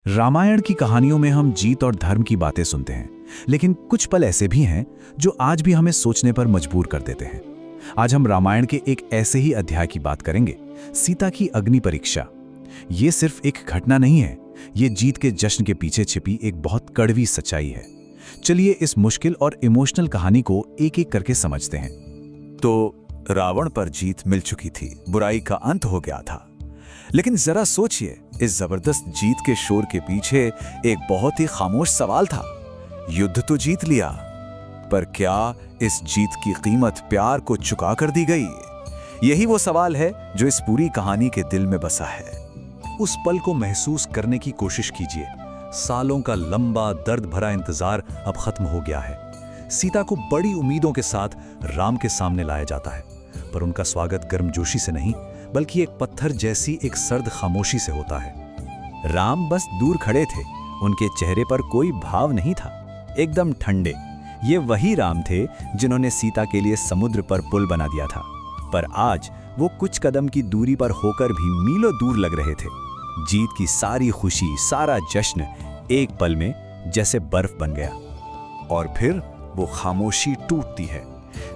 रामायण की कहानियों में हम जीत और धर्म की बातें सुनते हैं, लेकिन कुछ पल ऐसे भी हैं जो आज भी हमें सोचने पर मजबूर कर देते हैं। आज हम रामायण के एक ऐसे ही अध्याय की बात करेंगे, सीता की अग्नि परीक्षा। ये सिर्फ एक घटना नहीं है, ये जीत के जश्न के पीछे छिपी एक बहुत कड़वी सच्चाई है। चलिए इस मुश्किल और इमोशनल कहानी को एक एक करके समझते हैं। तो रावण पर जीत मिल चुकी थी, बुराई का अंत हो गया था। लेकिन जरा सोचिए, इस जबरदस्त जीत के शोर के पीछे एक बहुत ही खामोश सवाल था। युद्ध तो जीत लिया, पर क्या इस जीत की कीमत प्यार को चुका कर दी गई? यही वो सवाल है जो इस पूरी कहानी के दिल में बसा है। उस पल को महसूस करने की कोशिश कीजिए। सालों का लंबा दर्द भरा इंतजार अब खत्म हो गया है। सीता को बड़ी उम्मीदों के साथ राम के सामने लाया जाता है, पर उनका स्वागत गर्मजोशी से नहीं, बल्कि एक पत्थर जैसी एक सर्द खामोशी से होता है। राम बस दूर खड़े थे, उनके चेहरे पर कोई भाव नहीं था, एकदम ठंडे। ये वही राम थे जिन्होंने सीता के लिए समुद्र पर पुल बना दिया था, पर आज वो कुछ कदम की दूरी पर होकर भी मीलों दूर लग रहे थे। जीत की सारी खुशी, सारा जश्न एक पल में जैसे बर्फ बन गया। और फिर वो खामोशी टूटती है,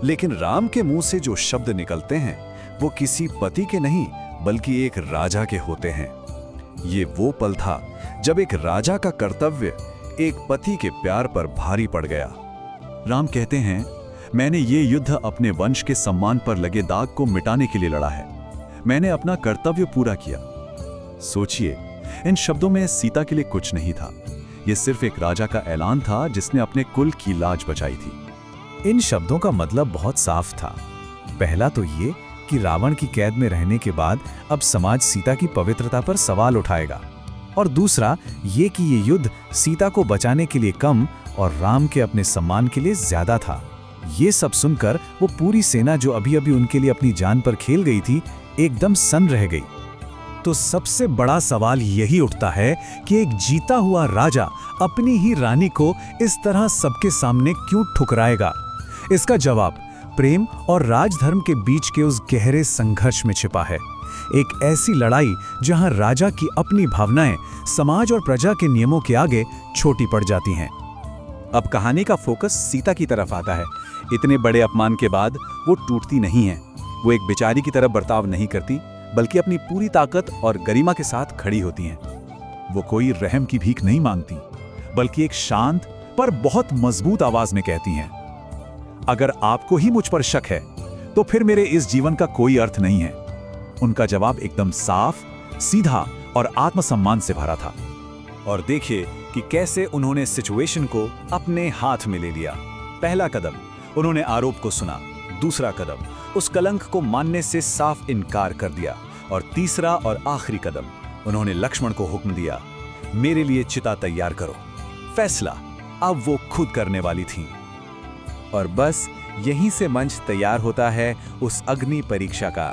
लेकिन राम के मुंह से जो शब्द निकलते हैं वो किसी पति के नहीं, बल्कि एक राजा के होते हैं। ये वो पल था जब एक राजा का कर्तव्य एक पति के प्यार पर भारी पड़ गया। राम कहते हैं, मैंने ये युद्ध अपने वंश के सम्मान पर लगे दाग को मिटाने के लिए लड़ा है। मैंने अपना कर्तव्य पूरा किया। सोचिए, इन शब्दों में सीता के लिए कुछ नहीं था। ये सिर्फ एक राजा का ऐलान था जिसने अपने कुल की लाज बचाई थी। इन शब्दों का मतलब बहुत साफ था। पहला तो ये कि रावण की कैद में रहने के बाद अब समाज सीता की पवित्रता पर सवाल उठाएगा, और दूसरा ये कि ये युद्ध सीता को बचाने के लिए कम और राम के अपने सम्मान के लिए ज्यादा था। ये सब सुनकर वो पूरी सेना जो अभी अभी उनके लिए अपनी जान पर खेल गई थी, एकदम सन्न रह गई। तो सबसे बड़ा सवाल यही उठता है कि एक जीता हुआ राजा अपनी ही रानी को इस तरह सबके सामने क्यों ठुकराएगा? इसका जवाब प्रेम और राजधर्म के बीच के उस गहरे संघर्ष में छिपा है। एक ऐसी लड़ाई जहां राजा की अपनी भावनाएं समाज और प्रजा के नियमों के आगे छोटी पड़ जाती हैं। अब कहानी का फोकस सीता की तरफ आता है। इतने बड़े अपमान के बाद वो टूटती नहीं है। वो एक बेचारी की तरह बर्ताव नहीं करती, बल्कि अपनी पूरी ताकत और गरिमा के साथ खड़ी होती हैं। वो कोई रहम की भीख नहीं मांगती, बल्कि एक शांत पर बहुत मजबूत आवाज में कहती हैं, अगर आपको ही मुझ पर शक है तो फिर मेरे इस जीवन का कोई अर्थ नहीं है। उनका जवाब एकदम साफ, सीधा और आत्मसम्मान से भरा था। और देखिए कि कैसे उन्होंने सिचुएशन को अपने हाथ में ले लिया। पहला कदम, उन्होंने आरोप को सुना। दूसरा कदम, उस कलंक को मानने से साफ इनकार कर दिया। और तीसरा और आखिरी कदम, उन्होंने लक्ष्मण को हुक्म दिया, मेरे लिए चिता तैयार करो। फैसला अब वो खुद करने वाली थीं। और बस यहीं से मंच तैयार होता है उस अग्नि परीक्षा का,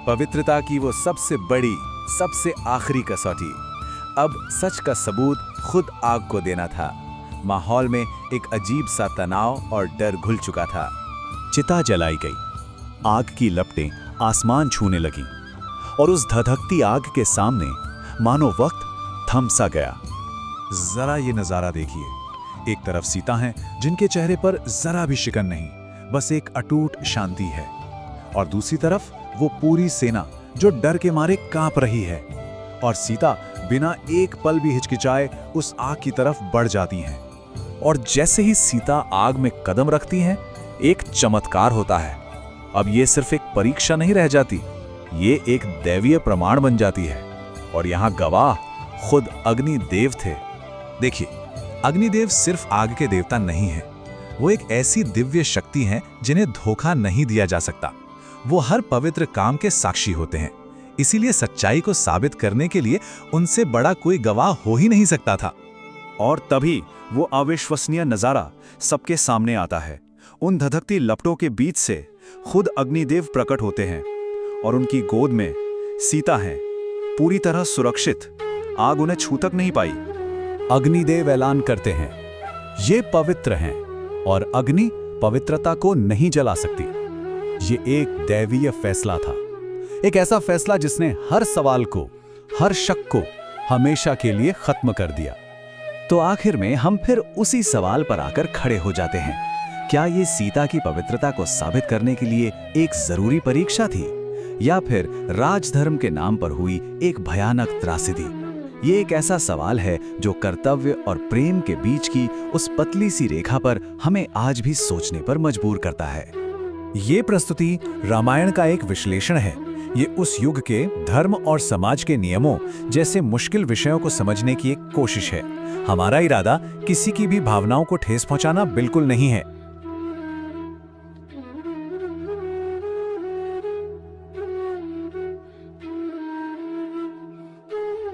पवित्रता की वो सबसे बड़ी, सबसे आखिरी कसौटी। अब सच का सबूत खुद आग को देना था। माहौल में एक अजीब सा तनाव और डर घुल चुका था। चिता जलाई गई, आग की लपटें आसमान छूने लगी, और उस धधकती आग के सामने मानो वक्त थम सा गया। जरा ये नजारा देखिए, एक तरफ सीता हैं जिनके चेहरे पर जरा भी शिकन नहीं, बस एक अटूट शांति है, और दूसरी तरफ वो पूरी सेना जो डर के मारे कांप रही है। और सीता बिना एक पल भी हिचकिचाए उस आग की तरफ बढ़ जाती हैं। और जैसे ही सीता आग में कदम रखती हैं, एक चमत्कार होता है। अब ये सिर्फ एक परीक्षा नहीं रह जाती, ये एक दैवीय प्रमाण बन जाती है। और यहाँ गवाह खुद अग्निदेव थे। देखिए, अग्निदेव सिर्फ आग के देवता नहीं हैं, वो एक ऐसी दिव्य शक्ति हैं जिन्हें धोखा नहीं दिया जा सकता। वो हर पवित्र काम के साक्षी होते हैं, इसीलिए सच्चाई को साबित करने के लिए उनसे बड़ा कोई गवाह हो ही नहीं सकता था। और तभी वो अविश्वसनीय नजारा सबके सामने आता है। उन धधकती लपटों के बीच से खुद अग्निदेव प्रकट होते हैं, और उनकी गोद में सीता हैं, पूरी तरह सुरक्षित। आग उन्हें छू तक नहीं पाई। अग्निदेव ऐलान करते हैं, ये पवित्र हैं और अग्नि पवित्रता को नहीं जला सकती। ये एक दैवीय फैसला था, एक ऐसा फैसला जिसने हर सवाल को, हर शक को हमेशा के लिए खत्म कर दिया। तो आखिर में हम फिर उसी सवाल पर आकर खड़े हो जाते हैं, क्या ये सीता की पवित्रता को साबित करने के लिए एक जरूरी परीक्षा थी, या फिर राजधर्म के नाम पर हुई एक भयानक त्रासदी? ये एक ऐसा सवाल है जो कर्तव्य और प्रेम के बीच की उस पतली सी रेखा पर हमें आज भी सोचने पर मजबूर करता है। ये प्रस्तुति रामायण का एक विश्लेषण है। ये उस युग के धर्म और समाज के नियमों जैसे मुश्किल विषयों को समझने की एक कोशिश है। हमारा इरादा किसी की भी भावनाओं को ठेस पहुंचाना बिल्कुल नहीं है।